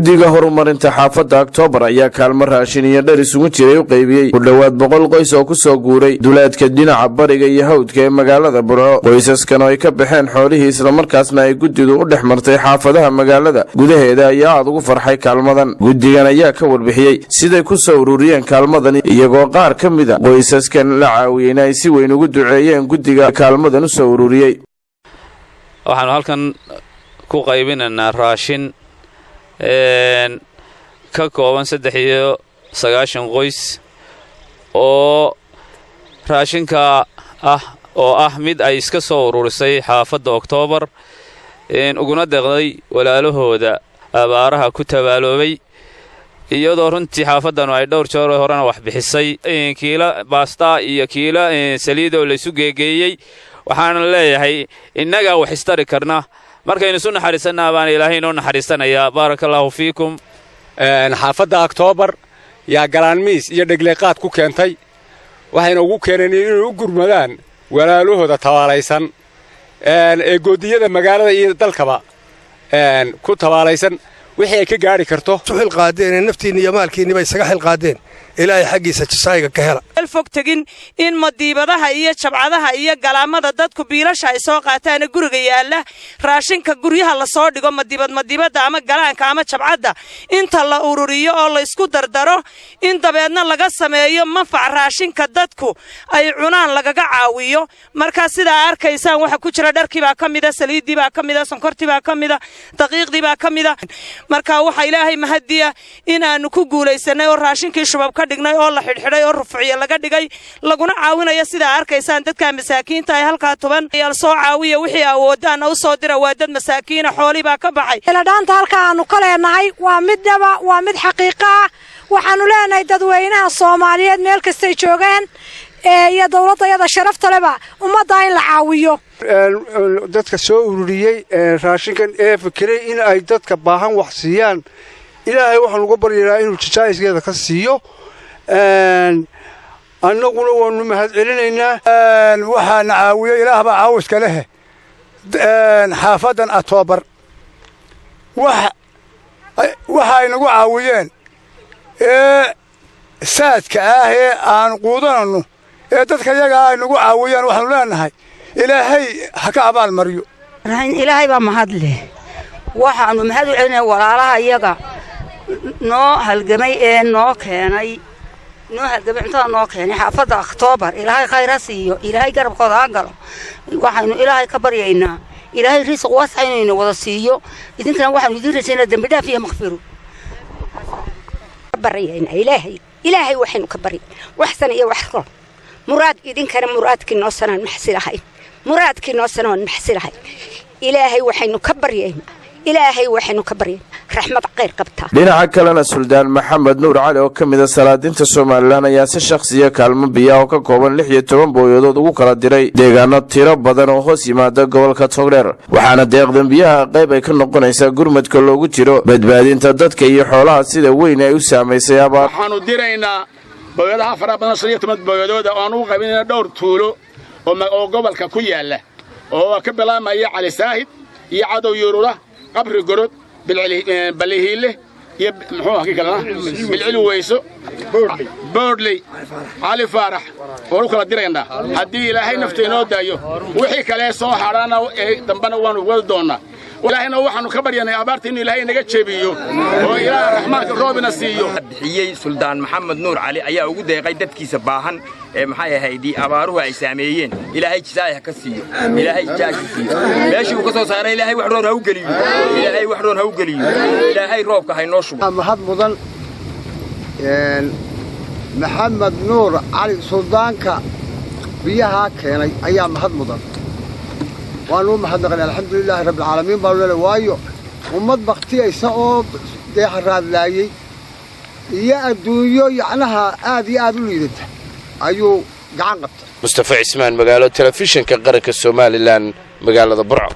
guddiga horumarinta xaafadda Oktoobar ayaa kaalmo raashin iyo dhar isugu jiray u qaybiyay ku dhawaad 100 qoys oo ku soo guuray duleedka dhinaca bariga iyo hawdka ee magaalada Burco. Qoysaskan oo ay ka baxeen xoolihii isla markaasna ay guddidu u dhaxmartay xaafadaha magaalada gudaheeda ayaa aad ugu farxay kaalmadan. Guddigan ayaa ka warbixiyay siday ku soo ururiyeen kaalmadan iyagoo qaar ka mid ah qoysaskan la caawiyeen ay si weyn ugu duceeyeen guddiga kaalmadan u soo ururiyay. waxaan halkan ku qaybinaynaa raashin ka kooban 390 qoys oo raashinka ah mid ay iska soo ururisay xaafadda Oktoobar uguna deeqday walaalahooda abaaraha ku tabaaloobay iyadoo runtii xaafadanu ay dhowr jeer horena wax bixisay kiila baasta iyo kiila saliid oo la isu geegeeyay. waxaan leeyahay innaga wax istari karna markaynu soo naxariisanaa baan Ilaahay noo naxariisanaya. barakallahu fiikum. xaafadda Oktoobar yaa galaanmiis iyo dhegleeqaad ku keentay waxayna ugu keeneen inay u gurmadaan walaalahooda tawaalaysan ee goodiyada magaalada iyo dalkaba ku tawaalaysan wixii ay ka gaari karto suxil qaadeen naftiina iyo maalkiina bay isaga xil qaadeen ilaahay xaqiisa jisayga ka hela fog tagin in madiibadaha iyo jabcadaha iyo galaamada dadku biilasha ay soo qaataan guriga yaala raashinka guryaha la soo dhigo madiibada ama galaanka ama jabcada inta la ururiyo oo la isku dardaro in dabeedna laga sameeyo manfac raashinka dadku ay cunaan lagaga caawiyo. marka sida arkaysaan waxa ku jira dharkiiba kamida saliidiiba kamida sonkortiiba kamida daqiiqdiiba kamida. marka waxa Ilaahay mahadiya inaanu ku guuleysanay oo raashinkii shubab ka dhignay oo la xidhxidhay oo rufciye laga dhigay laguna caawinayo sida arkaysaan dadka masaakiinta ay halka tuban yal soo caawiyo wixii awoodaan u soo dira waa dad masaakiin xooli baa ka baxay. Ilaadanta halka aanu ka leenahay waa mid xaqiiqo ah. waxaanu leenahay dadweynaha Soomaaliyeed meel kasta ay joogaan iyo dawladda sharafta leh ummadda in la caawiyo. dadka soo ururiyay raashinkan ee fikiray in ay dadka baahan wax siiyaan Ilaahay waxaan uga baryaynaa inuu jijaayiskeeda ka siiyo. annaguna waanu mahad celinaynaa. waxaan caawiyo Ilaah baa caawiska leh xaafaddan Oktoobar waxa ay nagu caawiyeen saadka ah ee aan quudanano ee dadka yaga ay nagu caawiyaan waxaanu leenahay Ilaahay ha ka abaal mariyo. Ilaahay baa mahad leh. waxaanu mahad u celinaynaa walaalaha iyaga noo halgamay ee noo keenay inta noo keenay xaafadda Oktoobar. Ilaahay khayr ha siiyo, Ilaahay garabkooda ha galo. waxaanu Ilaahay ka baryaynaa Ilaahay riisq wasac inuu wada siiyo. idinkana waxaanu idin rajaynaynaa dambi dhaaf iyo maghfiro. baryaynaa Ilaahay waxaanu ka baryay waxsan iyo wax roon muraad idinkana muraadkii noo sanaan maxsilahay muraadkii noo sanaan maxsilahay. Ilaahay waxaanu ka baryay raxmad khayr qabta. dhinaca kalena Suldaan Maxamed Nuur Cali oo ka mid ah salaadinta Soomaaliland ayaa si shakhsiya kaalmo biyo oo ka kooban 16 booyadood ugu kala diray deegaano tiro badan oo hoos yimaada gobolka Togdheer. waxaana deeqdan biyaha qayb ay ka noqonaysaa gurmadka loogu jiro badbaadinta dadka iyo xoolaha sida weyn ay u saameysay abaar. waxaanu diraynaa booyadaha fara badan 16 booyadood oo aan u qaybinayna dhowr tuulo oo gobolka ku yaala oo ka bilaabmaya Cali Saahid iyo Cadow Yuruura qabri gorod بالهيله محوها كذا بالعلو ويسو بوردلي علي فارح وركلا ديرنا هدي إلهي نفتينو دايو وحي كلا سو حرانا دنبنا وان ودونا ولاهنا waxaanu ka baryanay abaarta in Ilaahay naga jeebiyo oo Ilaahay raxmaanka roobina siiyo. bixiyay Suldaan Maxamed Nuur Cali ayaa ugu deeqay dadkiisa baahan ee maxay ahayd abaaruhu ay saameeyeen. Ilaahay jisaaya ka siiyo, Ilaahay jaaji siiyo. meeshii uu ka soo saaray Ilaahay wax roon ha u galiyo, Ilaahay roobka hay noo shubo. mahad mudan Maxamed Nuur Cali Suldaanka biyaha keenay ayaa mahad mudan. waanu mahadnaqnaa alxamdulilaahi rabbil caalamiin baa loo waayo ummad baqtiyaysa oo deeqaraad laayay iyo adduunyo yacnaha aad iyo aad u liidata ayuu gacan qabtay. Mustafa Ismaan magaalo telefishinka qaranka Soomaaliland magaalada Burco.